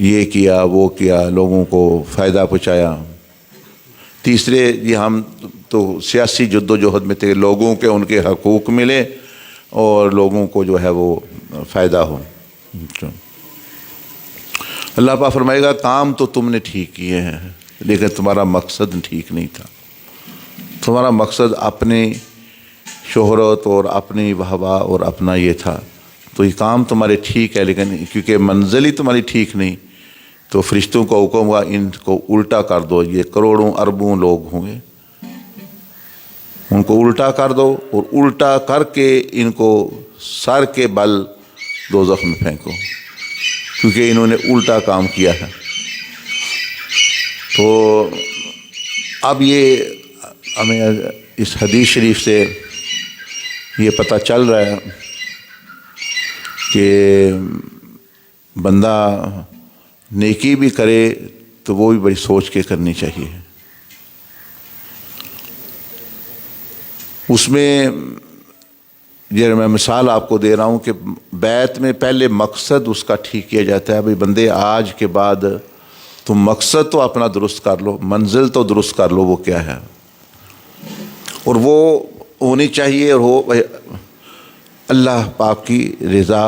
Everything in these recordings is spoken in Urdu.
یہ کیا وہ کیا، لوگوں کو فائدہ پہنچایا۔ تیسرے یہ ہم تو سیاسی جد و جہد میں تھے، لوگوں کے ان کے حقوق ملے اور لوگوں کو جو ہے وہ فائدہ ہو۔ اللہ پاک فرمائے گا کام تو تم نے ٹھیک کیے ہیں لیکن تمہارا مقصد ٹھیک نہیں تھا۔ تمہارا مقصد اپنی شہرت اور اپنی واہ اور اپنا یہ تھا، تو یہ کام تمہارے ٹھیک ہے لیکن کیونکہ منزل ہی تمہاری ٹھیک نہیں، تو فرشتوں کو حکم ہوا ان کو الٹا کر دو۔ یہ کروڑوں اربوں لوگ ہوں گے، ان کو الٹا کر دو اور الٹا کر کے ان کو سر کے بل دوزخ میں پھینکو، کیونکہ انہوں نے الٹا کام کیا ہے۔ تو اب یہ ہمیں اس حدیث شریف سے یہ پتہ چل رہا ہے کہ بندہ نیکی بھی کرے تو وہ بھی بڑی سوچ کے کرنی چاہیے۔ اس میں یہ میں مثال آپ کو دے رہا ہوں کہ بیت میں پہلے مقصد اس کا ٹھیک کیا جاتا ہے۔ بھئی بندے آج کے بعد تم مقصد تو اپنا درست کر لو، منزل تو درست کر لو وہ کیا ہے، اور وہ ہونی چاہیے اور ہو اللہ پاک کی رضا،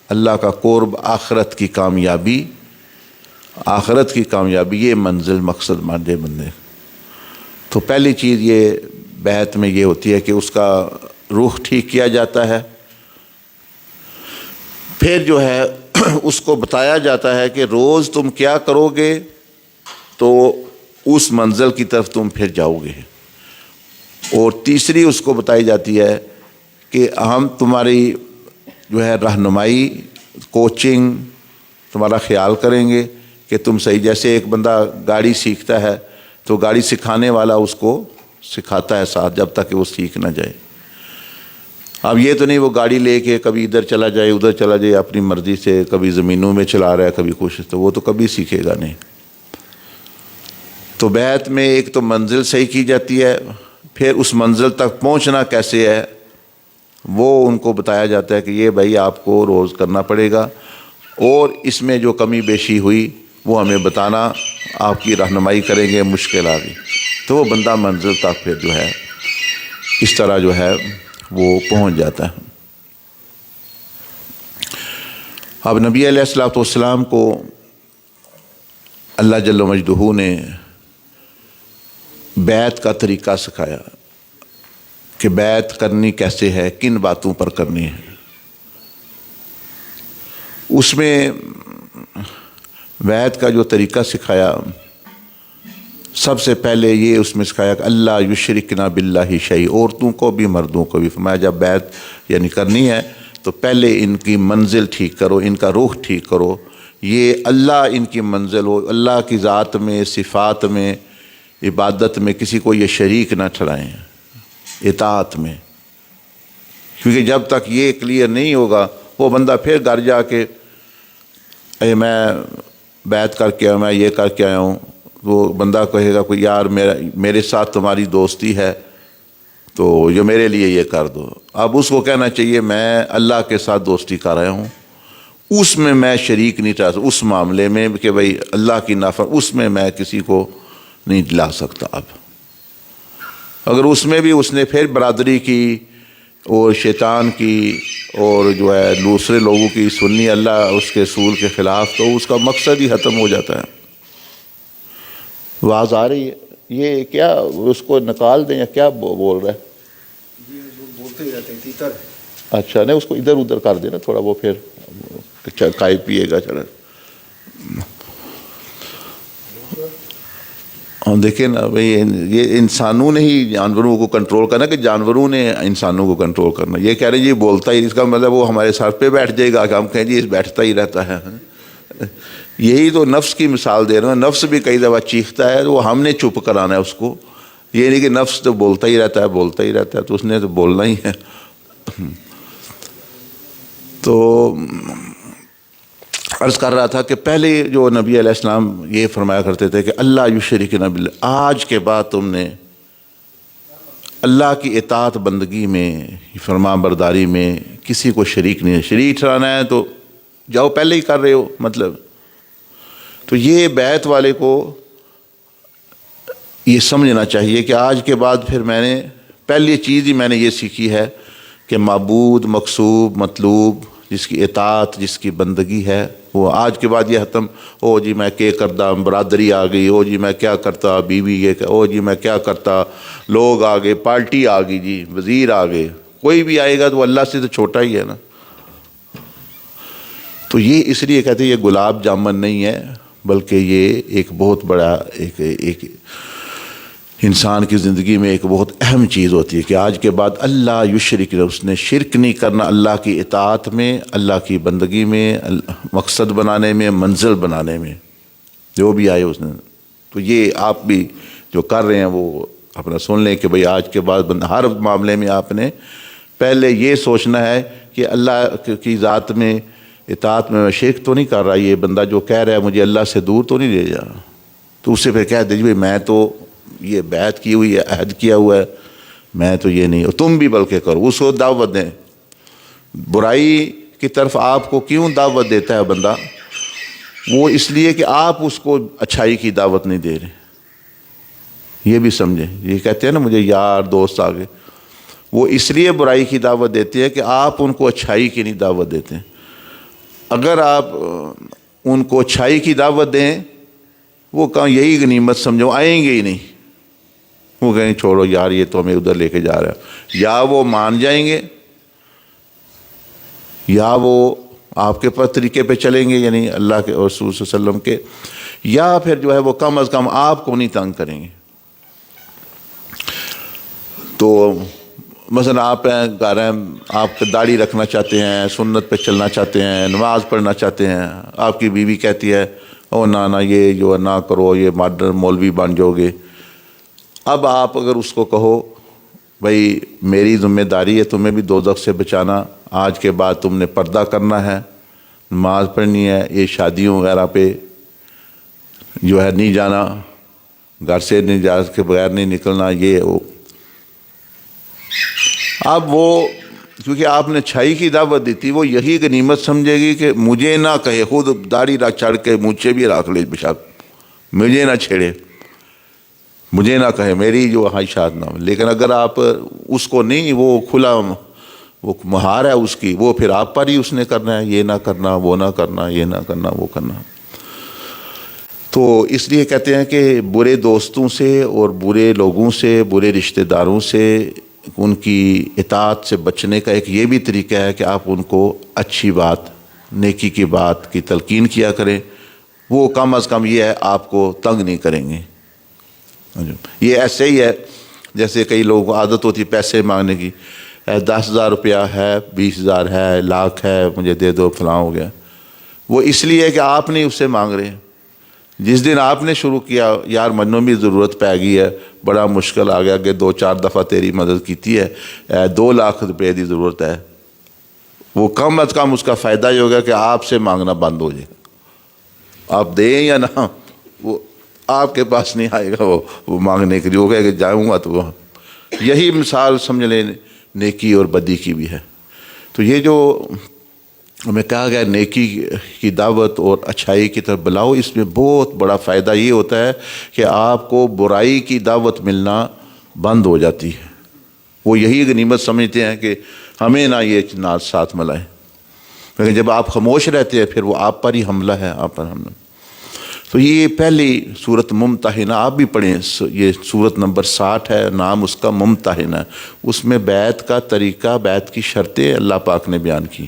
اللہ کا قرب، آخرت کی کامیابی، آخرت کی کامیابی، یہ منزل مقصد مان دے بندے۔ تو پہلی چیز یہ بیعت میں یہ ہوتی ہے کہ اس کا روح ٹھیک کیا جاتا ہے۔ پھر جو ہے اس کو بتایا جاتا ہے کہ روز تم کیا کرو گے تو اس منزل کی طرف تم پھر جاؤ گے۔ اور تیسری اس کو بتائی جاتی ہے کہ ہم تمہاری جو ہے رہنمائی، کوچنگ، تمہارا خیال کریں گے کہ تم صحیح۔ جیسے ایک بندہ گاڑی سیکھتا ہے تو گاڑی سکھانے والا اس کو سکھاتا ہے ساتھ جب تک کہ وہ سیکھ نہ جائے۔ اب یہ تو نہیں وہ گاڑی لے کے کبھی ادھر چلا جائے ادھر چلا جائے اپنی مرضی سے، کبھی زمینوں میں چلا رہا ہے کبھی کچھ، تو وہ تو کبھی سیکھے گا نہیں۔ تو بیعت میں ایک تو منزل صحیح کی جاتی ہے، پھر اس منزل تک پہنچنا کیسے ہے وہ ان کو بتایا جاتا ہے کہ یہ بھائی آپ کو روز کرنا پڑے گا، اور اس میں جو کمی بیشی ہوئی وہ ہمیں بتانا، آپ کی رہنمائی کریں گے، مشکل آ گئی تو وہ بندہ منزل تک پھر جو ہے اس طرح جو ہے وہ پہنچ جاتا ہے۔ اب نبی علیہ الصلوۃ والسلام کو اللہ جل مجدہ نے بیعت کا طریقہ سکھایا کہ بیعت کرنی کیسے ہے، کن باتوں پر کرنی ہے۔ اس میں بیعت کا جو طریقہ سکھایا، سب سے پہلے یہ اس میں سکھایا کہ اللہ یشرکنا باللہ شیء، عورتوں کو بھی مردوں کو بھی فرمایا جب بیعت یعنی کرنی ہے تو پہلے ان کی منزل ٹھیک کرو، ان کا روح ٹھیک کرو، یہ اللہ ان کی منزل ہو، اللہ کی ذات میں، صفات میں، عبادت میں کسی کو یہ شریک نہ ٹھہرائیں، اطاعت میں۔ کیونکہ جب تک یہ کلیئر نہیں ہوگا وہ بندہ پھر گھر جا کے اے میں بیعت کر کے آیا، میں یہ کر کے آیا ہوں، وہ بندہ کہے گا کوئی یار میرے ساتھ تمہاری دوستی ہے تو جو میرے لیے یہ کر دو۔ اب اس کو کہنا چاہیے میں اللہ کے ساتھ دوستی کر رہا ہوں، اس میں میں شریک نہیں ٹھہر سکتا، اس معاملے میں کہ بھئی اللہ کی نافرمانی، اس میں میں کسی کو نہیں لا سکتا۔ اب اگر اس میں بھی اس نے پھر برادری کی اور شیطان کی اور جو ہے دوسرے لوگوں کی سنی اللہ اس کے رسول کے خلاف، تو اس کا مقصد ہی ختم ہو جاتا ہے۔ آواز آ رہی ہے؟ یہ کیا اس کو نکال دیں یا کیا بول رہا ہے؟ بولتے ہی رہتے ہیں تیتر۔ اچھا نہیں، اس کو ادھر ادھر کر دینا تھوڑا، وہ پھر چائے پیے گا۔ چلے دیکھیں نا بھئی، یہ انسانوں نے ہی جانوروں کو کنٹرول کرنا کہ جانوروں نے انسانوں کو کنٹرول کرنا۔ یہ کہہ رہے ہیں جی بولتا ہی، اس کا مطلب وہ ہمارے سر پہ بیٹھ جائے گا کہ ہم کہیں جی بیٹھتا ہی رہتا ہے۔ یہی تو نفس کی مثال دے رہے ہیں، نفس بھی کئی دفعہ چیختا ہے، وہ ہم نے چپ کرانا ہے اس کو۔ یہ نہیں کہ نفس تو بولتا ہی رہتا ہے بولتا ہی رہتا ہے، تو اس نے تو بولنا ہی ہے۔ تو عرض کر رہا تھا کہ پہلے جو نبی علیہ السلام یہ فرمایا کرتے تھے کہ اللہ یشرکنا باللہ، آج کے بعد تم نے اللہ کی اطاعت بندگی میں، فرما برداری میں کسی کو شریک نہیں ہے۔ شریک ٹھہرانا ہے تو جاؤ، پہلے ہی کر رہے ہو، مطلب تو یہ بیعت والے کو یہ سمجھنا چاہیے کہ آج کے بعد پھر میں نے پہلی چیز ہی میں نے یہ سیکھی ہے کہ معبود مقصوب مطلوب جس کی اطاعت جس کی بندگی ہے وہ آج کے بعد یہ ختم، او جی میں کیا کرتا، برادری آ گئی، او جی میں کیا کرتا، بیوی یہ، او جی میں کیا کرتا، لوگ آ گئے، پارٹی آ گئی، جی وزیر آ گئے، کوئی بھی آئے گا تو اللہ سے تو چھوٹا ہی ہے نا۔ تو یہ اس لیے کہتے ہیں یہ گلاب جامن نہیں ہے، بلکہ یہ ایک بہت بڑا ایک انسان کی زندگی میں ایک بہت اہم چیز ہوتی ہے کہ آج کے بعد اللہ یشرک، اس نے شرک نہیں کرنا اللہ کی اطاعت میں، اللہ کی بندگی میں، مقصد بنانے میں، منزل بنانے میں، جو بھی آئے اس نے۔ تو یہ آپ بھی جو کر رہے ہیں وہ اپنا سن لیں کہ بھئی آج کے بعد ہر معاملے میں آپ نے پہلے یہ سوچنا ہے کہ اللہ کی ذات میں اطاعت میں شرک تو نہیں کر رہا، یہ بندہ جو کہہ رہا ہے مجھے اللہ سے دور تو نہیں لے جا، تو اس سے پھر کہہ دیجیے میں تو یہ بیعت کی ہوئی ہے، عہد کیا ہوا ہے، میں تو یہ نہیں، تم بھی بلکہ کرو، اس کو دعوت دیں۔ برائی کی طرف آپ کو کیوں دعوت دیتا ہے بندہ؟ وہ اس لیے کہ آپ اس کو اچھائی کی دعوت نہیں دے رہے، یہ بھی سمجھیں۔ یہ کہتے ہیں نا مجھے یار دوست آگے، وہ اس لیے برائی کی دعوت دیتے ہیں کہ آپ ان کو اچھائی کی نہیں دعوت دیتے ہیں۔ اگر آپ ان کو اچھائی کی دعوت دیں وہ کہاں یہی غنیمت سمجھو، آئیں گے ہی نہیں، وہ کہیں چھوڑو یار یہ تو ہمیں ادھر لے کے جا رہا ہے، یا وہ مان جائیں گے یا وہ آپ کے طریقے پہ چلیں گے، یعنی اللہ کے رسول صلی اللہ علیہ وسلم کے، یا پھر جو ہے وہ کم از کم آپ کو نہیں تنگ کریں گے۔ تو مثلا آپ گھر ہیں، آپ داڑھی رکھنا چاہتے ہیں، سنت پہ چلنا چاہتے ہیں، نماز پڑھنا چاہتے ہیں، آپ کی بیوی کہتی ہے او نہ یہ جو نہ کرو، یہ ماڈرن مولوی بن جاؤ گے۔ اب آپ اگر اس کو کہو بھائی میری ذمہ داری ہے تمہیں بھی دوزخ سے بچانا، آج کے بعد تم نے پردہ کرنا ہے، نماز پڑھنی ہے، یہ شادیوں وغیرہ پہ جو ہے نہیں جانا، گھر سے اجازت کے بغیر نہیں نکلنا، یہ وہ۔ اب وہ کیونکہ آپ نے اچھائی کی دعوت دی تھی، وہ یہی غنیمت سمجھے گی کہ مجھے نہ کہے، خود داڑھی رکھ چڑھ کے مجھے بھی رکھ لے بشک، مجھے نہ چھیڑے، مجھے نہ کہے، میری جو خواہشات نہ ہو۔ لیکن اگر آپ اس کو نہیں، وہ کھلا وہ مہار ہے اس کی، وہ پھر آپ پر ہی اس نے کرنا ہے، یہ نہ کرنا، وہ نہ کرنا، یہ نہ کرنا، وہ کرنا۔ تو اس لیے کہتے ہیں کہ برے دوستوں سے اور برے لوگوں سے، برے رشتہ داروں سے، ان کی اطاعت سے بچنے کا ایک یہ بھی طریقہ ہے کہ آپ ان کو اچھی بات، نیکی کی بات کی تلقین کیا کریں، وہ کم از کم یہ ہے آپ کو تنگ نہیں کریں گے۔ یہ ایسے ہی ہے جیسے کئی لوگوں کو عادت ہوتی ہے پیسے مانگنے کی، 10,000 روپیہ ہے، 20,000 ہے، لاکھ ہے، مجھے دے دو، فلاں ہو گیا۔ وہ اس لیے ہے کہ آپ نہیں اس سے مانگ رہے۔ جس دن آپ نے شروع کیا یار منوں بھی ضرورت پہ گئی ہے، بڑا مشکل آ گیا کہ 2-4 دفعہ تیری مدد کیتی ہے، 2 لاکھ روپے کی ضرورت ہے، وہ کم از کم اس کا فائدہ یہ ہوگا کہ آپ سے مانگنا بند ہو جائے، آپ دیں یا نہ، وہ آپ کے پاس نہیں آئے گا وہ مانگنے کے لیے، وہ کہے کہ جاؤں گا تو وہ۔ یہی مثال سمجھ لیں نیکی اور بدی کی بھی ہے۔ تو یہ جو ہمیں کہا گیا نیکی کی دعوت اور اچھائی کی طرف بلاؤ، اس میں بہت بڑا فائدہ یہ ہوتا ہے کہ آپ کو برائی کی دعوت ملنا بند ہو جاتی ہے۔ وہ یہی غنیمت سمجھتے ہیں کہ ہمیں نہ یہ ناز ساتھ ملائیں، لیکن جب آپ خاموش رہتے ہیں پھر وہ آپ پر ہی حملہ ہے، آپ پر حملہ۔ تو یہ پہلی صورت ممتحنہ، آپ بھی پڑھیں، یہ صورت نمبر 60 ہے، نام اس کا ممتحنہ، اس میں بیعت کا طریقہ، بیعت کی شرطیں اللہ پاک نے بیان کی۔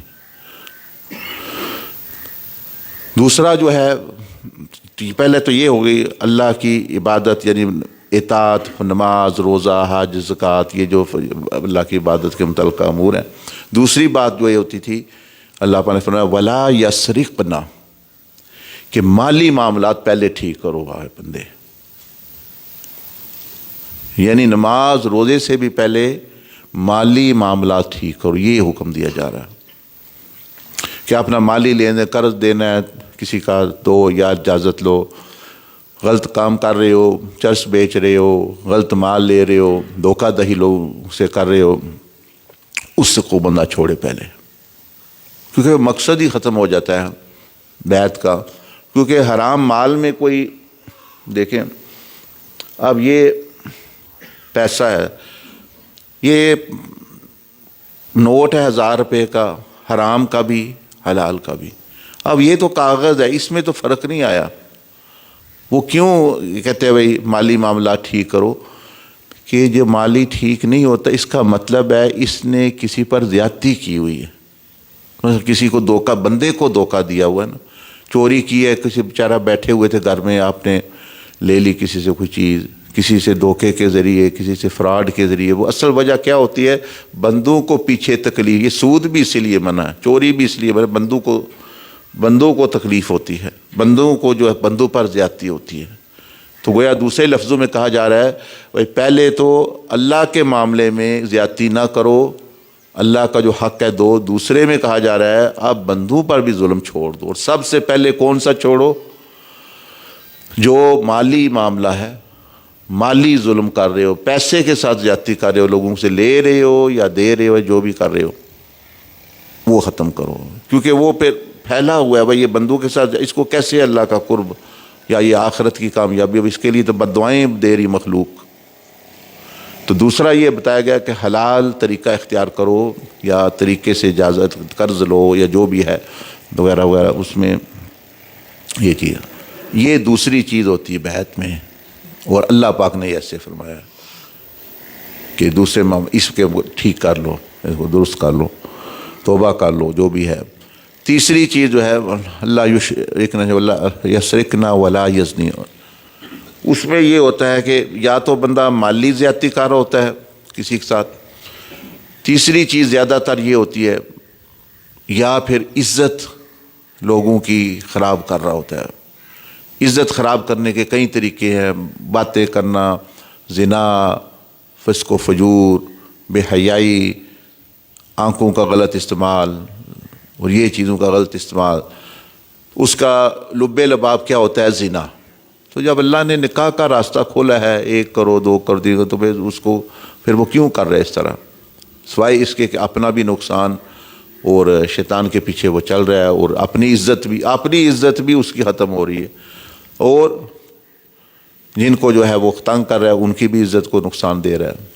دوسرا جو ہے، پہلے تو یہ ہو گئی اللہ کی عبادت، یعنی اطاعت، نماز، روزہ، حج، زکوٰۃ، یہ جو اللہ کی عبادت کے متعلقہ امور ہیں۔ دوسری بات جو یہ ہوتی تھی، اللہ پاک نے فرمایا وَلَا يَسْرِقْنَا، کہ مالی معاملات پہلے ٹھیک کرو بھائی بندے، یعنی نماز روزے سے بھی پہلے مالی معاملات ٹھیک کرو، یہ حکم دیا جا رہا ہے کہ اپنا مالی لینے، قرض دینا ہے کسی کا دو یا اجازت لو، غلط کام کر رہے ہو، چرس بیچ رہے ہو، غلط مال لے رہے ہو، دھوکہ دہی لوگوں سے کر رہے ہو، اس کو بندہ چھوڑے پہلے، کیونکہ مقصد ہی ختم ہو جاتا ہے بیعت کا، کیونکہ حرام مال میں کوئی دیکھیں، اب یہ پیسہ ہے، یہ نوٹ ہے 1000 روپے کا، حرام کا بھی حلال کا بھی. اب یہ تو کاغذ ہے، اس میں تو فرق نہیں آیا. وہ کیوں کہتے ہیں بھائی مالی معاملات ٹھیک کرو؟ کہ جو مالی ٹھیک نہیں ہوتا اس کا مطلب ہے اس نے کسی پر زیادتی کی ہوئی ہے، مثلا کسی کو دھوکہ، بندے کو دھوکہ دیا ہوا ہے نا. چوری کی ہے، کسی بیچارہ بیٹھے ہوئے تھے گھر میں، آپ نے لے لی کسی سے کوئی چیز، کسی سے دھوکے کے ذریعے، کسی سے فراڈ کے ذریعے. وہ اصل وجہ کیا ہوتی ہے؟ بندوں کو پیچھے تکلیف. یہ سود بھی اس لیے منع ہے، چوری بھی اس لیے منع، بندوں کو تکلیف ہوتی ہے، بندوں کو جو ہے بندوں پر زیادتی ہوتی ہے. تو گویا دوسرے لفظوں میں کہا جا رہا ہے بھائی پہلے تو اللہ کے معاملے میں زیادتی نہ کرو، اللہ کا جو حق ہے دو. دوسرے میں کہا جا رہا ہے آپ بندوں پر بھی ظلم چھوڑ دو. اور سب سے پہلے کون سا چھوڑو؟ جو مالی معاملہ ہے، مالی ظلم کر رہے ہو، پیسے کے ساتھ زیادتی کر رہے ہو، لوگوں سے لے رہے ہو یا دے رہے ہو، جو بھی کر رہے ہو وہ ختم کرو. کیونکہ وہ پھر پھیلا ہوا ہے بھائی یہ بندوں کے ساتھ، اس کو کیسے اللہ کا قرب یا یہ آخرت کی کامیابی، اب اس کے لیے تو بددعائیں دے رہی مخلوق. تو دوسرا یہ بتایا گیا کہ حلال طریقہ اختیار کرو یا طریقے سے اجازت قرض لو یا جو بھی ہے وغیرہ وغیرہ، اس میں یہ چیز، یہ دوسری چیز ہوتی ہے بیعت میں. اور اللہ پاک نے ایسے فرمایا کہ دوسرے اس کے ٹھیک کر لو، اس کو درست کر لو، توبہ کر لو، جو بھی ہے. تیسری چیز جو ہے اللہ یسرکنا ولا یزنی، اس میں یہ ہوتا ہے کہ یا تو بندہ مالی زیادتی کر رہا ہوتا ہے کسی کے ساتھ، تیسری چیز زیادہ تر یہ ہوتی ہے یا پھر عزت لوگوں کی خراب کر رہا ہوتا ہے. عزت خراب کرنے کے کئی طریقے ہیں، باتیں کرنا، زنا، فسق و فجور، بے حیائی، آنکھوں کا غلط استعمال اور یہ چیزوں کا غلط استعمال. اس کا لب لباب کیا ہوتا ہے؟ زنا. تو جب اللہ نے نکاح کا راستہ کھولا ہے، 1 کرو 2 کر دیے تو پھر اس کو پھر وہ کیوں کر رہے اس طرح؟ سوائے اس کے کہ اپنا بھی نقصان اور شیطان کے پیچھے وہ چل رہا ہے، اور اپنی عزت بھی اس کی ختم ہو رہی ہے، اور جن کو جو ہے وہ تنگ کر رہا ہے ان کی بھی عزت کو نقصان دے رہا ہے.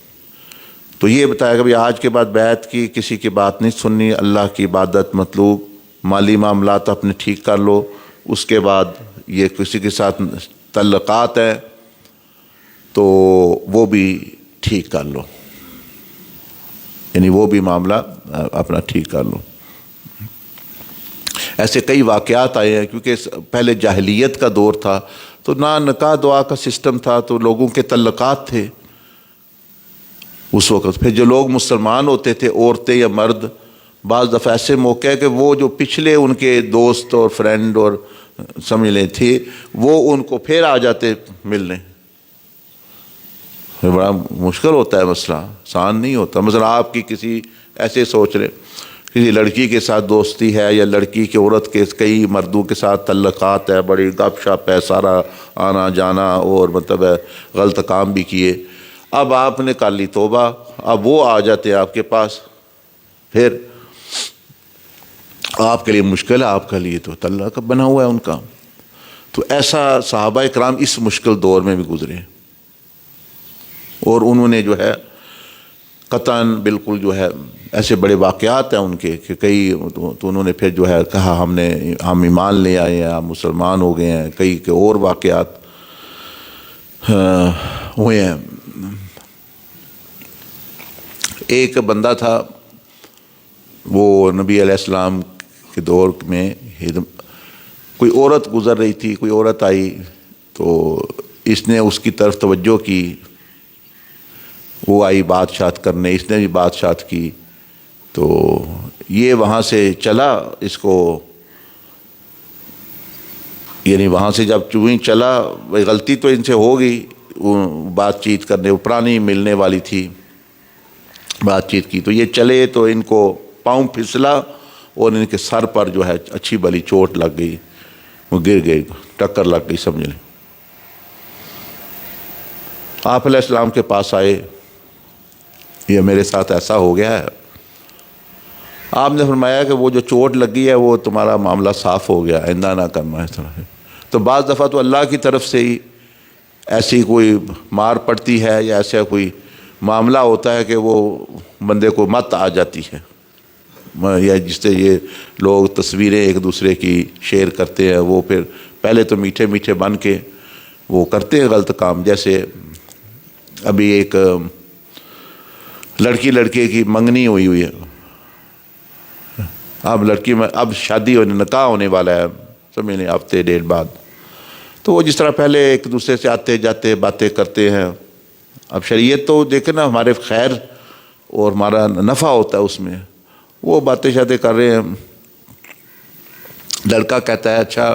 تو یہ بتایا کہ آج کے بعد بیعت کی، کسی کی بات نہیں سننی، اللہ کی عبادت مطلوب، مالی معاملات اپنے ٹھیک کر لو. اس کے بعد یہ کسی کے ساتھ تعلقات ہیں تو وہ بھی ٹھیک کر لو، یعنی وہ بھی معاملہ اپنا ٹھیک کر لو. ایسے کئی واقعات آئے ہیں، کیونکہ پہلے جاہلیت کا دور تھا تو نہ نکاح دعا کا سسٹم تھا، تو لوگوں کے تعلقات تھے اس وقت. پھر جو لوگ مسلمان ہوتے تھے، عورتیں یا مرد، بعض دفعہ ایسے موقع ہے کہ وہ جو پچھلے ان کے دوست اور فرینڈ اور سمجھ لیں تھے، وہ ان کو پھر آ جاتے ملنے. بڑا مشکل ہوتا ہے مسئلہ، آسان نہیں ہوتا. مثلا آپ کی کسی ایسے سوچ لیں کسی لڑکی کے ساتھ دوستی ہے، یا لڑکی کی عورت کے کئی مردوں کے ساتھ تعلقات ہے، بڑی گپ شپ ہے، سارا آنا جانا، اور مطلب ہے غلط کام بھی کیے. اب آپ نے کر لی توبہ، اب وہ آ جاتے ہیں آپ کے پاس، پھر آپ کے لیے مشکل ہے، آپ کے لیے تو تعلق بنا ہوا ہے ان کا. تو ایسا صحابہ کرام اس مشکل دور میں بھی گزرے، اور انہوں نے جو ہے قطعاً بالکل جو ہے ایسے بڑے واقعات ہیں ان کے کہ کئی تو انہوں نے پھر جو ہے کہا ہم ایمان لے آئے ہیں، ہم مسلمان ہو گئے ہیں. کئی کے اور واقعات ہوئے ہیں. ایک بندہ تھا، وہ نبی علیہ السلام کے دور میں کوئی عورت گزر رہی تھی، کوئی عورت آئی تو اس نے اس کی طرف توجہ کی، وہ آئی بات شات کرنے، اس نے بھی بات شات کی. تو یہ وہاں سے چلا، اس کو یعنی وہاں سے جب چوہیں چلا، غلطی تو ان سے ہو گئی، بات چیت کرنے، وہ پرانی ملنے والی تھی، بات چیت کی. تو یہ چلے تو ان کو پاؤں پھسلا اور ان کے سر پر جو ہے اچھی بلی چوٹ لگ گئی، وہ گر گئے، ٹکر لگ گئی سمجھ لیں. آپ علیہ السلام کے پاس آئے، یہ میرے ساتھ ایسا ہو گیا ہے. آپ نے فرمایا کہ وہ جو چوٹ لگی ہے وہ تمہارا معاملہ صاف ہو گیا، آئندہ نہ کرنا اس طرح. تو بعض دفعہ تو اللہ کی طرف سے ہی ایسی کوئی مار پڑتی ہے یا ایسا کوئی معاملہ ہوتا ہے کہ وہ بندے کو مت آ جاتی ہے، یا جس سے یہ لوگ تصویریں ایک دوسرے کی شیئر کرتے ہیں، وہ پھر پہلے تو میٹھے میٹھے بن کے وہ کرتے ہیں غلط کام. جیسے ابھی ایک لڑکی لڑکے کی منگنی ہوئی ہے، اب لڑکی میں اب شادی ہونے نکاح ہونے والا ہے، سمجھ لیں ہفتے ڈیڑھ بعد. تو وہ جس طرح پہلے ایک دوسرے سے آتے جاتے باتیں کرتے ہیں، اب شریعت تو دیکھیں نا ہمارے خیر اور ہمارا نفع ہوتا ہے اس میں. وہ باتیں شاتیں کر رہے ہیں، لڑکا کہتا ہے اچھا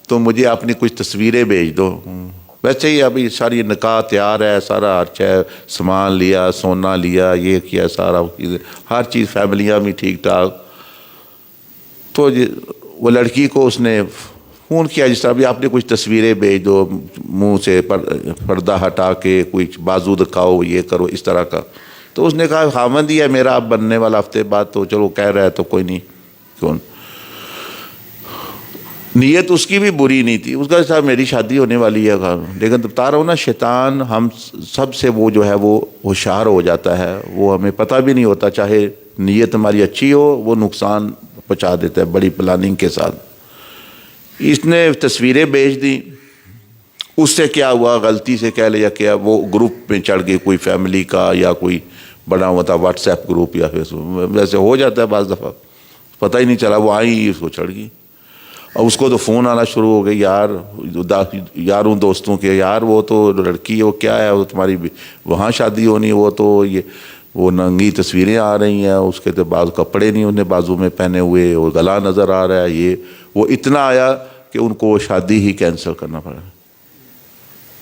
تو مجھے اپنی کچھ تصویریں بھیج دو. ویسے ہی ابھی ساری نکاح تیار ہے، سارا ہر چیز سامان لیا، سونا لیا، یہ کیا، سارا ہر چیز فیملیاں بھی ٹھیک ٹھاک. تو وہ لڑکی کو اس نے فون کیا جس طرح بھی آپ نے کچھ تصویریں بھیج دو، منہ سے پردہ ہٹا کے کوئی بازو دکھاؤ، یہ کرو اس طرح کا. تو اس نے کہا خامند ہی ہے میرا اب بننے والا ہفتے بعد، تو چلو کہہ رہا ہے تو کوئی نہیں. کون نیت اس کی بھی بری نہیں تھی، اس کا صاحب میری شادی ہونے والی ہے، لیکن بتا رہا ہوں نا شیطان ہم سب سے وہ جو ہے وہ ہوشیار ہو جاتا ہے، وہ ہمیں پتہ بھی نہیں ہوتا، چاہے نیت ہماری اچھی ہو وہ نقصان پہنچا دیتا ہے بڑی پلاننگ کے ساتھ. اس نے تصویریں بھیج دیں، اس سے کیا ہوا غلطی سے کہہ لیا کیا وہ گروپ میں چڑھ گئی، کوئی فیملی کا یا کوئی بنا ہوا تھا واٹس ایپ گروپ یا فیس بک، ویسے ہو جاتا ہے بعض دفعہ، پتہ ہی نہیں چلا وہ آئی اس کو چڑھ گئی. اور اس کو تو فون آنا شروع ہو گئی، یاروں دوستوں کے، یار وہ تو لڑکی ہے، وہ کیا ہے، وہ تمہاری وہاں شادی ہونی، وہ تو یہ وہ ننگی تصویریں آ رہی ہیں، اس کے تو بعض کپڑے نہیں انہیں بازو میں پہنے ہوئے، اور گلا نظر آ رہا ہے، یہ وہ اتنا آیا کہ ان کو شادی ہی کینسل کرنا پڑا.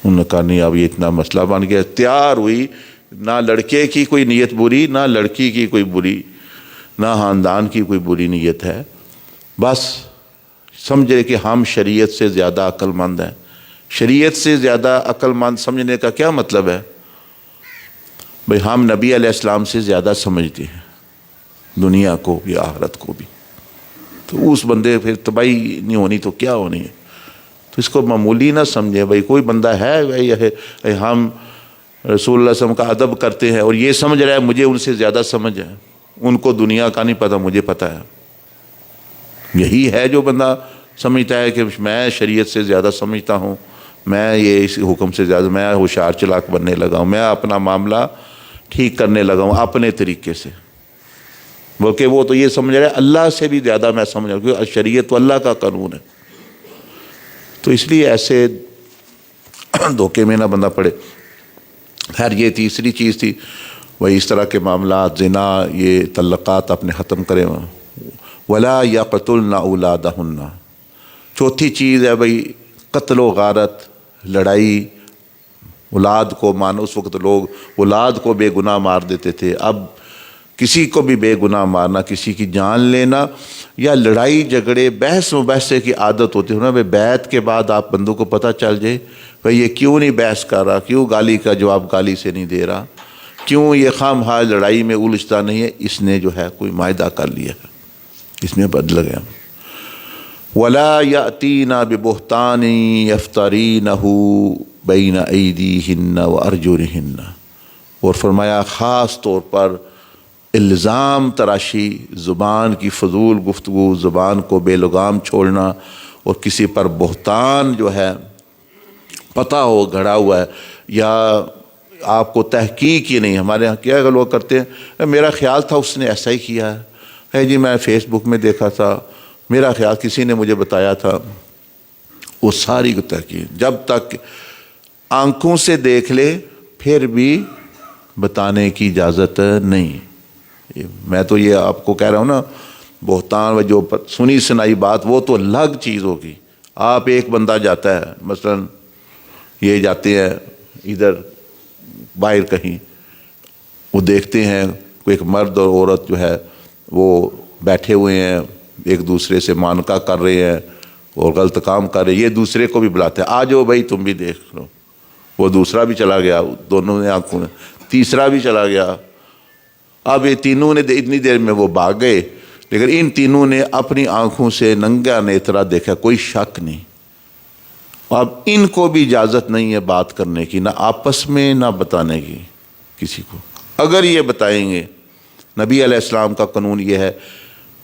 انہوں نے کہا نہیں اب یہ اتنا مسئلہ بن گیا. تیار ہوئی، نہ لڑکے کی کوئی نیت بری، نہ لڑکی کی کوئی بری، نہ خاندان کی کوئی بری نیت ہے، بس سمجھے کہ ہم شریعت سے زیادہ عقل مند ہیں. شریعت سے زیادہ عقل مند سمجھنے کا کیا مطلب ہے؟ بھئی ہم نبی علیہ السلام سے زیادہ سمجھتے ہیں دنیا کو بھی آخرت کو بھی. تو اس بندے پھر تباہی نہیں ہونی تو کیا ہونی ہے. تو اس کو معمولی نہ سمجھیں. بھئی کوئی بندہ ہے بھئی ہم رسول اللہ صلی اللہ علیہ وسلم کا ادب کرتے ہیں اور یہ سمجھ رہا ہے مجھے ان سے زیادہ سمجھ ہے، ان کو دنیا کا نہیں پتہ، مجھے پتہ ہے. یہی ہے جو بندہ سمجھتا ہے کہ میں شریعت سے زیادہ سمجھتا ہوں، میں یہ اس حکم سے زیادہ، میں ہوشیار چلاک بننے لگا ہوں، میں اپنا معاملہ ٹھیک کرنے لگا ہوں اپنے طریقے سے. بلکہ وہ تو یہ سمجھ رہا ہے اللہ سے بھی زیادہ میں سمجھ رہا ہوں، کیونکہ شریعت تو اللہ کا قانون ہے. تو اس لیے ایسے دھوکے میں نہ بندہ پڑے. خیر یہ تیسری چیز تھی، وہی اس طرح کے معاملات، زنا، یہ تعلقات اپنے ختم کریں. وَلَا يَقْتُلْنَ أَوْلَادَهُنَّ. چوتھی چیز ہے بھئی قتل و غارت، لڑائی، اولاد کو مارنا. اس وقت لوگ اولاد کو بے گناہ مار دیتے تھے، اب کسی کو بھی بے گناہ مارنا، کسی کی جان لینا، یا لڑائی جھگڑے بحث مباحثے کی عادت ہوتی ہے نا. بھئی بیعت کے بعد آپ بندوں کو پتہ چل جائے بھئی یہ کیوں نہیں بحث کر رہا، کیوں گالی کا جواب گالی سے نہیں دے رہا، کیوں یہ خام خواہ لڑائی میں الجھتا نہیں ہے، اس نے جو ہے کوئی معاہدہ کر لیا ہے، اس میں بدل گیا. وَلَا يَأْتِينَ بِبُهْتَانٍ يَفْتَرِينَهُ بَيْنَ أَيْدِيهِنَّ وَأَرْجُلِهِنَّ. اور فرمایا خاص طور پر الزام تراشی، زبان کی فضول گفتگو، زبان کو بے لگام چھوڑنا، اور کسی پر بہتان جو ہے پتہ ہو گھڑا ہوا ہے، یا آپ کو تحقیق ہی نہیں. ہمارے یہاں کیا لوگ کرتے ہیں، میرا خیال تھا اس نے ایسا ہی کیا ہے، جی میں فیس بک میں دیکھا تھا، میرا خیال کسی نے مجھے بتایا تھا. وہ ساری کو تحقیق، جب تک آنکھوں سے دیکھ لے پھر بھی بتانے کی اجازت نہیں. میں تو یہ آپ کو کہہ رہا ہوں نا، بہتان و جو سنی سنائی بات وہ تو الگ چیز ہوگی. آپ ایک بندہ جاتا ہے، مثلا یہ جاتے ہیں ادھر باہر کہیں، وہ دیکھتے ہیں کوئی ایک مرد اور عورت جو ہے وہ بیٹھے ہوئے ہیں، ایک دوسرے سے مانکا کر رہے ہیں اور غلط کام کر رہے ہیں، یہ دوسرے کو بھی بلاتے ہیں آ جاؤ بھائی تم بھی دیکھ لو. وہ دوسرا بھی چلا گیا، دونوں نے آنکھوں میں، تیسرا بھی چلا گیا. اب یہ تینوں نے اتنی دیر میں وہ بھاگ گئے، لیکن ان تینوں نے اپنی آنکھوں سے ننگا نیترا دیکھا، کوئی شک نہیں. اب ان کو بھی اجازت نہیں ہے بات کرنے کی، نہ آپس میں نہ بتانے کی کسی کو۔ اگر یہ بتائیں گے، نبی علیہ السلام کا قانون یہ ہے،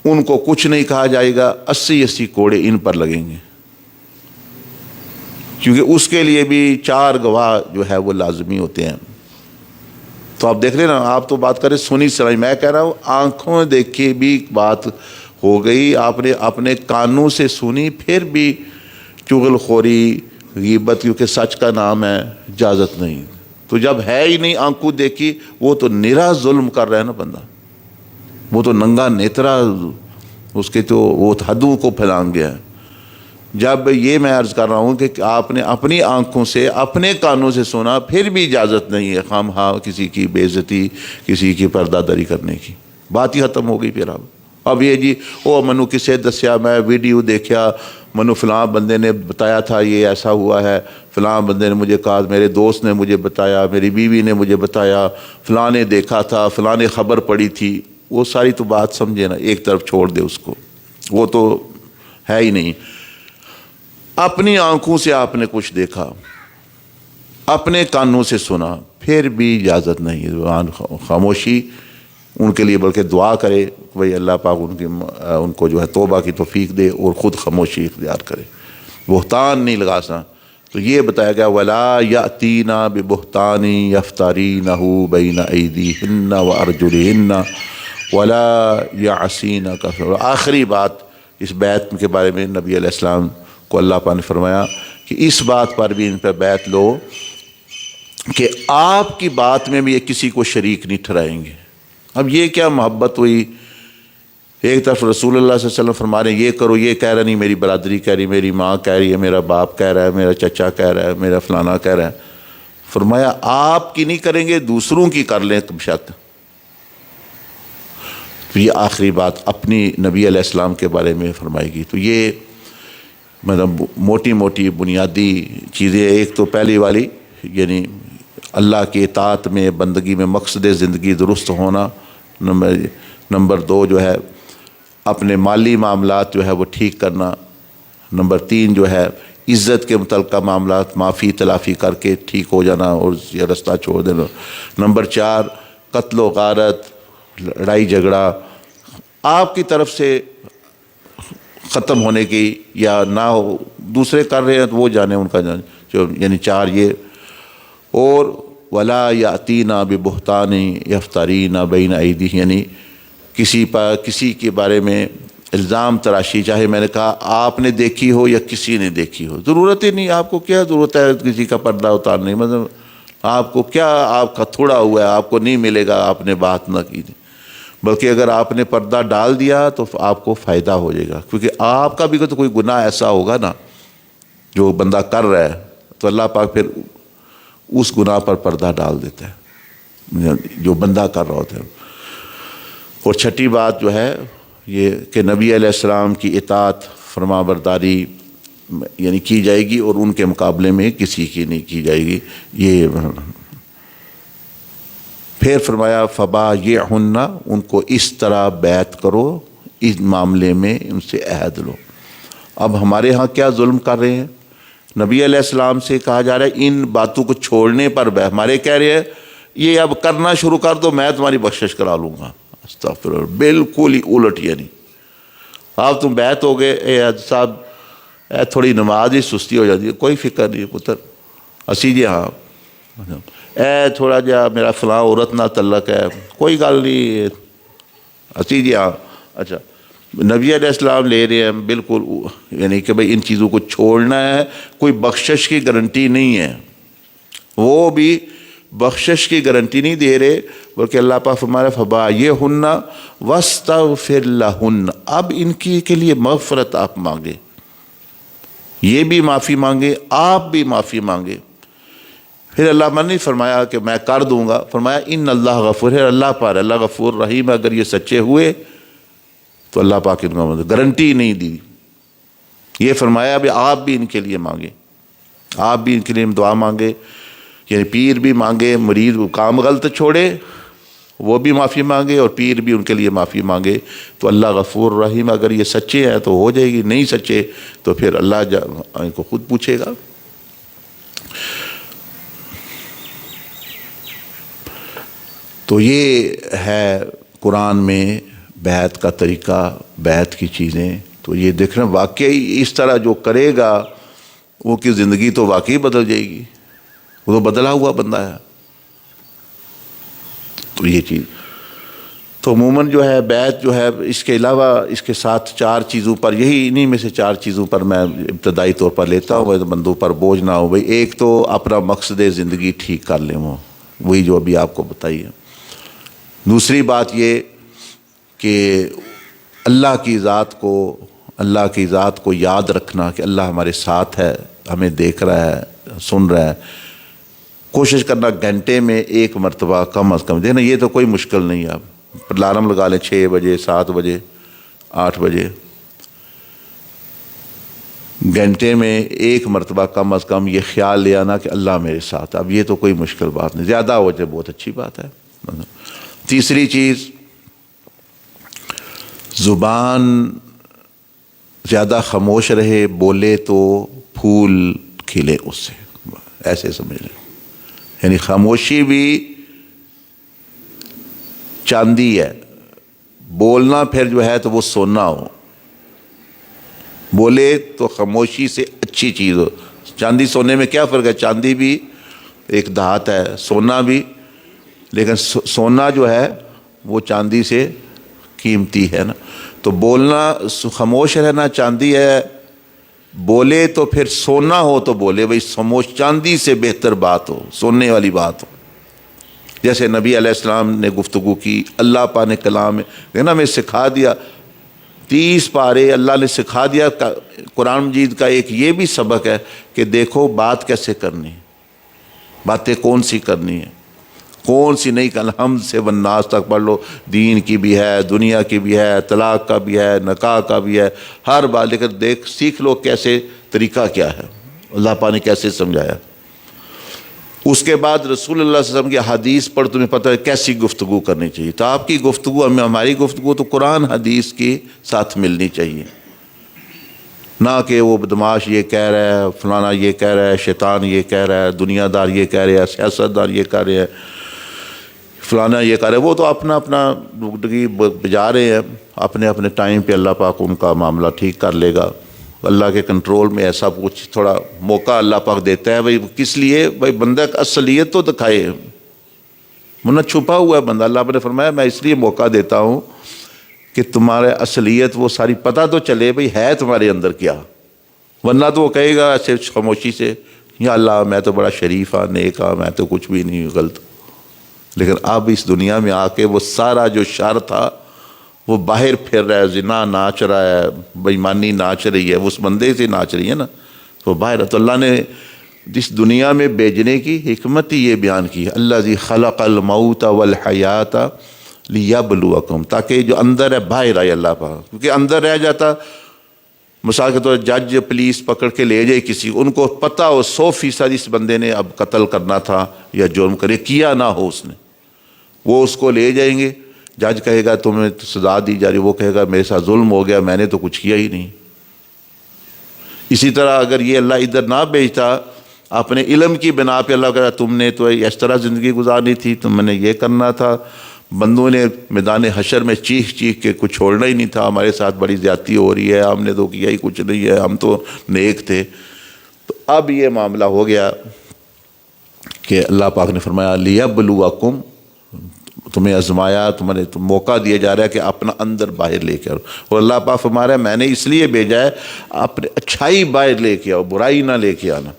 ان کو کچھ نہیں کہا جائے گا، 80 کوڑے ان پر لگیں گے، کیونکہ اس کے لیے بھی 4 گواہ جو ہے وہ لازمی ہوتے ہیں۔ تو آپ دیکھ رہے نا، آپ تو بات کریں سنی سنائی، میں کہہ رہا ہوں آنکھوں دیکھے بھی بات ہو گئی، آپ نے اپنے کانوں سے سنی، پھر بھی چغل خوری غیبت، کیونکہ سچ کا نام ہے، اجازت نہیں۔ تو جب ہے ہی نہیں آنکھوں دیکھی، وہ تو نرا ظلم کر رہا ہے نا بندہ، وہ تو ننگا نیترا، اس کے تو وہ حدوں کو پھیلان گیا ہے۔ جب یہ میں عرض کر رہا ہوں کہ آپ نے اپنی آنکھوں سے اپنے کانوں سے سنا، پھر بھی اجازت نہیں ہے خام ہاں کسی کی بے عزتی، کسی کی پردہ داری کرنے کی، بات ہی ختم ہو گئی۔ پھر اب یہ جی او منو کسے دسیا، میں ویڈیو دیکھا، منو فلاں بندے نے بتایا تھا یہ ایسا ہوا ہے، فلاں بندے نے مجھے کہا، میرے دوست نے مجھے بتایا، میری بیوی نے مجھے بتایا، فلاں نے دیکھا تھا، فلاں نے خبر پڑی تھی، وہ ساری تو بات سمجھے نا، ایک طرف چھوڑ دے اس کو، وہ تو ہے ہی نہیں۔ اپنی آنکھوں سے آپ نے کچھ دیکھا، اپنے کانوں سے سنا، پھر بھی اجازت نہیں ہے زبان خاموشی ان کے لیے، بلکہ دعا کرے بھئی اللہ پاک ان کو جو ہے توبہ کی توفیق دے اور خود خاموشی اختیار کرے، بہتان نہیں لگا سا۔ تو یہ بتایا گیا وَلَا يَأْتِينَا بِبُهْتَانٍ يَفْتَرِينَهُ بَيْنَ أَيْدِيهِنَّ وَأَرْجُلِهِنَّ وَلَا يَعْصِينَكَ۔ آخری بات اس بیعت کے بارے میں نبی علیہ السلام کو اللہ پاک نے فرمایا کہ اس بات پر بھی ان پہ بیعت لو کہ آپ کی بات میں بھی یہ کسی کو شریک نہیں ٹھہرائیں گے۔ اب یہ کیا محبت ہوئی، ایک طرف رسول اللہ صلی اللہ علیہ وسلم فرما رہے ہیں یہ کرو، یہ کہہ رہا نہیں، میری برادری کہہ رہی، میری ماں کہہ رہی ہے، میرا باپ کہہ رہا ہے، میرا چچا کہہ رہا ہے، میرا فلانا کہہ رہا ہے، فرمایا آپ کی نہیں کریں گے، دوسروں کی کر لیں تم شک۔ تو یہ آخری بات اپنی نبی علیہ السلام کے بارے میں فرمائے گی۔ تو یہ مطلب موٹی موٹی بنیادی چیزیں، ایک تو پہلی والی یعنی اللہ کی اطاعت میں، بندگی میں مقصد زندگی درست ہونا، نمبر 2 جو ہے اپنے مالی معاملات جو ہے وہ ٹھیک کرنا، نمبر 3 جو ہے عزت کے متعلقہ معاملات معافی تلافی کر کے ٹھیک ہو جانا اور یہ رستہ چھوڑ دینا، نمبر 4 قتل و غارت، لڑائی جھگڑا آپ کی طرف سے ختم ہونے کی یا نہ ہو، دوسرے کر رہے ہیں تو وہ جانے ان کا جو یعنی 4 یہ، اور وَلَا يَأْتِينَا بِبُهْتَانٍ يَفْتَرِينَ بَيْنَ أَيْدِيهِمْ، یعنی کسی کے بارے میں الزام تراشی، چاہے میں نے کہا آپ نے دیکھی ہو یا کسی نے دیکھی ہو، ضرورت ہی نہیں، آپ کو کیا ضرورت ہے کسی کا پردہ اتارنے، مطلب آپ کو کیا، آپ کا تھوڑا ہوا ہے، آپ کو نہیں ملے گا، آپ نے بات نہ کی، بلکہ اگر آپ نے پردہ ڈال دیا تو آپ کو فائدہ ہو جائے گا، کیونکہ آپ کا بھی تو کوئی گناہ ایسا ہوگا نا جو بندہ کر رہا ہے، تو اللہ پاک پھر اس گناہ پر پردہ ڈال دیتا ہے جو بندہ کر رہا ہوتا ہے۔ اور چھٹی بات جو ہے یہ کہ نبی علیہ السلام کی اطاعت فرما برداری یعنی کی جائے گی، اور ان کے مقابلے میں کسی کی نہیں کی جائے گی۔ یہ پھر فرمایا فبایعہن، ان کو اس طرح بیعت کرو، اس معاملے میں ان سے عہد لو۔ اب ہمارے ہاں کیا ظلم کر رہے ہیں، نبی علیہ السلام سے کہا جا رہا ہے ان باتوں کو چھوڑنے پر ہمارے کہہ رہے ہیں یہ اب کرنا شروع کر دو، میں تمہاری بخشش کرا لوں گا۔ استغفر اللہ، بالکل ہی الٹ، یعنی آپ تم بیعت ہو گئے، اے حج صاحب تھوڑی نماز ہی سستی ہو جاتی ہے، کوئی فکر نہیں پتر اسی جی ہاں، اے تھوڑا جہا میرا فلاں عورت نہ تعلق ہے، کوئی گل نہیں اسی جی ہاں، اچھا نبی علیہ السلام لے رہے ہیں بالکل، یعنی کہ بھئی ان چیزوں کو چھوڑنا ہے، کوئی بخشش کی گارنٹی نہیں ہے، وہ بھی بخشش کی گارنٹی نہیں دے رہے، بلکہ اللہ پاک فرما رہا ہے فبایعہن واستغفر لہن، اب ان کی کے لیے مغفرت آپ مانگے، یہ بھی معافی مانگے، آپ بھی معافی مانگے۔ پھر اللہ نے نہیں فرمایا کہ میں کر دوں گا، فرمایا ان اللہ غفور ہے، اللہ پر اللہ غفور رحیم، اگر یہ سچے ہوئے تو اللہ پاک ان کو گارنٹی نہیں دی، یہ فرمایا ابھی آپ بھی ان کے لیے مانگے، آپ بھی ان کے لیے دعا مانگے، یعنی پیر بھی مانگے، مریض کام غلط چھوڑے وہ بھی معافی مانگے، اور پیر بھی ان کے لیے معافی مانگے، تو اللہ غفور رحیم، اگر یہ سچے ہیں تو ہو جائے گی، نہیں سچے تو پھر اللہ ان کو خود پوچھے گا۔ تو یہ ہے قرآن میں بیعت کا طریقہ، بیعت کی چیزیں. تو یہ دیکھنا واقعی اس طرح جو کرے گا وہ کی زندگی تو واقعی بدل جائے گی، وہ تو بدلا ہوا بندہ ہے. تو یہ چیز تو عموماً جو ہے بیعت جو ہے، اس کے علاوہ اس کے ساتھ 4 چیزوں پر، یہی انہی میں سے 4 چیزوں پر میں ابتدائی طور پر لیتا ہوں بندوں پر بوجھ نہ ہو. بھئی ایک تو اپنا مقصد زندگی ٹھیک کر لیں، وہ وہی جو ابھی آپ کو بتائی ہے. دوسری بات یہ کہ اللہ کی ذات کو یاد رکھنا کہ اللہ ہمارے ساتھ ہے، ہمیں دیکھ رہا ہے، سن رہا ہے. کوشش کرنا گھنٹے میں 1 مرتبہ کم از کم دیکھنا. یہ تو کوئی مشکل نہیں ہے. آپ الارم لگا لیں 6 بجے، 7 بجے، 8 بجے، گھنٹے میں 1 مرتبہ کم از کم یہ خیال لے آنا کہ اللہ میرے ساتھ. اب یہ تو کوئی مشکل بات نہیں، زیادہ ہو جائے بہت اچھی بات ہے. تیسری چیز، زبان زیادہ خاموش رہے، بولے تو پھول کھلے اس سے، ایسے سمجھ لیں. یعنی خاموشی بھی چاندی ہے، بولنا پھر جو ہے تو وہ سونا ہو. بولے تو خاموشی سے اچھی چیز ہو. چاندی سونے میں کیا فرق ہے؟ چاندی بھی ایک دھات ہے، سونا بھی، لیکن سونا جو ہے وہ چاندی سے قیمتی ہے نا. تو بولنا، خاموش رہنا چاندی ہے، بولے تو پھر سونا ہو تو بولے. بھئی خاموش چاندی سے بہتر بات ہو، سننے والی بات ہو. جیسے نبی علیہ السلام نے گفتگو کی، اللہ پاک نے کلام میں نا میں سکھا دیا 30 پارے اللہ نے سکھا دیا. قرآن مجید کا ایک یہ بھی سبق ہے کہ دیکھو بات کیسے کرنی، باتیں کون سی کرنی ہے، کون سی نہیں کرنا. ہم سے والناس تک پڑھ لو، دین کی بھی ہے، دنیا کی بھی ہے، طلاق کا بھی ہے، نکاح کا بھی ہے، ہر بات. لیکن سیکھ لو کیسے، طریقہ کیا ہے، اللہ پاک نے کیسے سمجھایا. اس کے بعد رسول اللہ صلی اللہ علیہ وسلم کی حدیث پر تمہیں پتہ ہے کیسی گفتگو کرنی چاہیے. تو آپ کی گفتگو، ہماری گفتگو تو قرآن حدیث کے ساتھ ملنی چاہیے، نہ کہ وہ بدماش یہ کہہ رہا ہے، فلانا یہ کہہ رہا ہے، شیطان یہ کہہ رہا ہے، دنیا دار یہ کہہ رہے ہیں، سیاستدان یہ کہہ رہے ہیں، فلانا یہ کہہ رہے ہیں. وہ تو اپنا اپنا گفتگی بجا رہے ہیں، اپنے اپنے ٹائم پہ اللہ پاک ان کا معاملہ ٹھیک کر لے گا. اللہ کے کنٹرول میں ایسا کچھ تھوڑا موقع اللہ پاک دیتا ہے. بھئی کس لیے؟ بھئی بندہ اصلیت تو دکھائے، ورنہ چھپا ہوا ہے بندہ. اللہ پاک نے فرمایا میں اس لیے موقع دیتا ہوں کہ تمہارے اصلیت وہ ساری پتہ تو چلے بھئی ہے تمہارے اندر کیا. ورنہ تو وہ کہے گا ایسے خاموشی سے، یا اللہ میں تو بڑا شریف ہاں، نیک ہاں، میں تو کچھ بھی نہیں غلط. لیکن اب اس دنیا میں آ کے وہ سارا جو شر تھا وہ باہر پھر رہا ہے، زنا ناچ رہا ہے، بے ایمانی ناچ رہی ہے، اس بندے سے ناچ رہی ہے نا، تو باہر. تو اللہ نے جس دنیا میں بھیجنے کی حکمت ہی یہ بیان کی، الذی خلق الموت والحیات لیبلوکم، تاکہ جو اندر ہے باہر آئے اللہ پاک. کیونکہ اندر رہ جاتا، مثال کے طور جج پولیس پکڑ کے لے جائے کسی، ان کو پتہ ہو 100% اس بندے نے اب قتل کرنا تھا یا جرم کرے، کیا نہ ہو اس نے، وہ اس کو لے جائیں گے. جج کہے گا تمہیں سزا دی جا رہی، وہ کہے گا میرے ساتھ ظلم ہو گیا، میں نے تو کچھ کیا ہی نہیں. اسی طرح اگر یہ اللہ ادھر نہ بھیجتا، اپنے علم کی بنا پہ اللہ کہا تم نے تو اس طرح زندگی گزارنی تھی، تم نے یہ کرنا تھا. بندوں نے میدان حشر میں چیخ چیخ کے کچھ چھوڑنا ہی نہیں تھا، ہمارے ساتھ بڑی زیادتی ہو رہی ہے، ہم نے تو کیا ہی کچھ نہیں ہے، ہم تو نیک تھے. تو اب یہ معاملہ ہو گیا کہ اللہ پاک نے فرمایا لیبلوکم، تمہیں آزمایا، تمہیں موقع دیا جا رہا ہے کہ اپنا اندر باہر لے کے آؤ. اور اللہ پاک فرما رہا ہے میں نے اس لیے بھیجا ہے اپنے اچھائی باہر لے کے آؤ، برائی نہ لے کے آنا.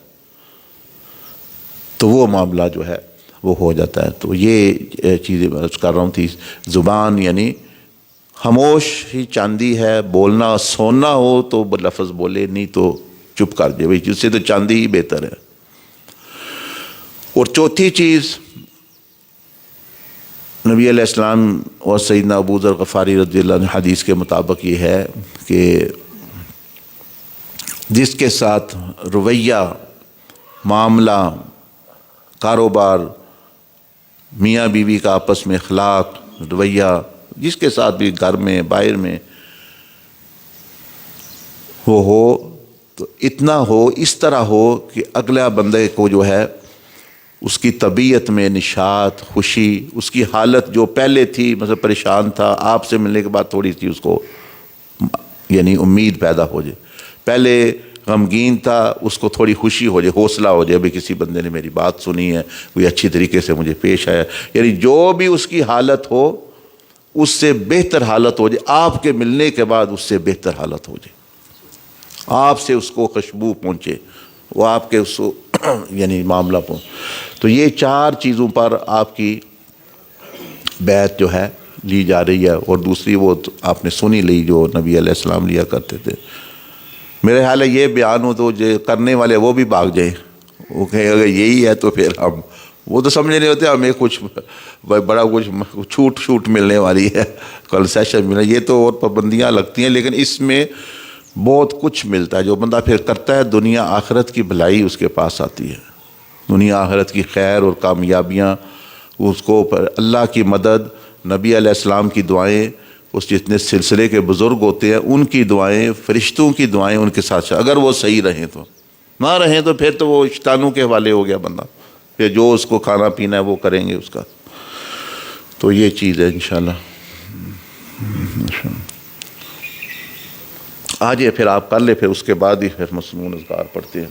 تو وہ معاملہ جو ہے وہ ہو جاتا ہے. تو یہ چیزیں میں کر رہا ہوں تھی. زبان یعنی خاموش ہی چاندی ہے، بولنا سونا ہو تو لفظ بولے، نہیں تو چپ کر دے بھائی، جس سے تو چاندی ہی بہتر ہے. اور چوتھی چیز نبی علیہ السلام اور سیدنا ابو ذر غفاری رضی اللہ عنہ حدیث کے مطابق یہ ہے کہ جس کے ساتھ رویہ، معاملہ، کاروبار، میاں بیوی کا آپس میں اخلاق، رویہ، جس کے ساتھ بھی گھر میں باہر میں وہ ہو، تو اتنا ہو، اس طرح ہو کہ اگلا بندے کو جو ہے اس کی طبیعت میں نشاط، خوشی، اس کی حالت جو پہلے تھی، مثلا پریشان تھا، آپ سے ملنے کے بعد تھوڑی سی اس کو یعنی امید پیدا ہو جائے، پہلے غمگین تھا، اس کو تھوڑی خوشی ہو جائے، حوصلہ ہو جائے، بھئی کسی بندے نے میری بات سنی ہے، کوئی اچھی طریقے سے مجھے پیش آیا، یعنی جو بھی اس کی حالت ہو اس سے بہتر حالت ہو جائے، آپ کے ملنے کے بعد اس سے بہتر حالت ہو جائے، آپ سے اس کو خوشبو پہنچے، وہ آپ کے اس کو یعنی معاملہ پہنچ۔ تو یہ 4 چیزوں پر آپ کی بیعت جو ہے لی جا رہی ہے، اور دوسری وہ آپ نے سنی لی جو نبی علیہ السلام لیا کرتے تھے۔ میرے خیال ہے یہ بیان ہو تو جو کرنے والے وہ بھی بھاگ جائیں، وہ کہیں اگر یہی ہے تو پھر ہم، وہ تو سمجھ نہیں ہوتے ہمیں کچھ بڑا کچھ چھوٹ ملنے والی ہے، کنسیشن ملنا، یہ تو اور پابندیاں لگتی ہیں، لیکن اس میں بہت کچھ ملتا ہے۔ جو بندہ پھر کرتا ہے دنیا آخرت کی بھلائی اس کے پاس آتی ہے، دنیا آخرت کی خیر اور کامیابیاں اس کو، اللہ کی مدد، نبی علیہ السلام کی دعائیں، اس جتنے سلسلے کے بزرگ ہوتے ہیں ان کی دعائیں، فرشتوں کی دعائیں ان کے ساتھ، اگر وہ صحیح رہیں تو، نہ رہیں تو پھر تو وہ شیطانوں کے حوالے ہو گیا بندہ، پھر جو اس کو کھانا پینا ہے وہ کریں گے اس کا۔ تو یہ چیز ہے انشاءاللہ۔ آجئے پھر آپ کر لیں، پھر اس کے بعد ہی پھر مسنون اذکار پڑھتے ہیں۔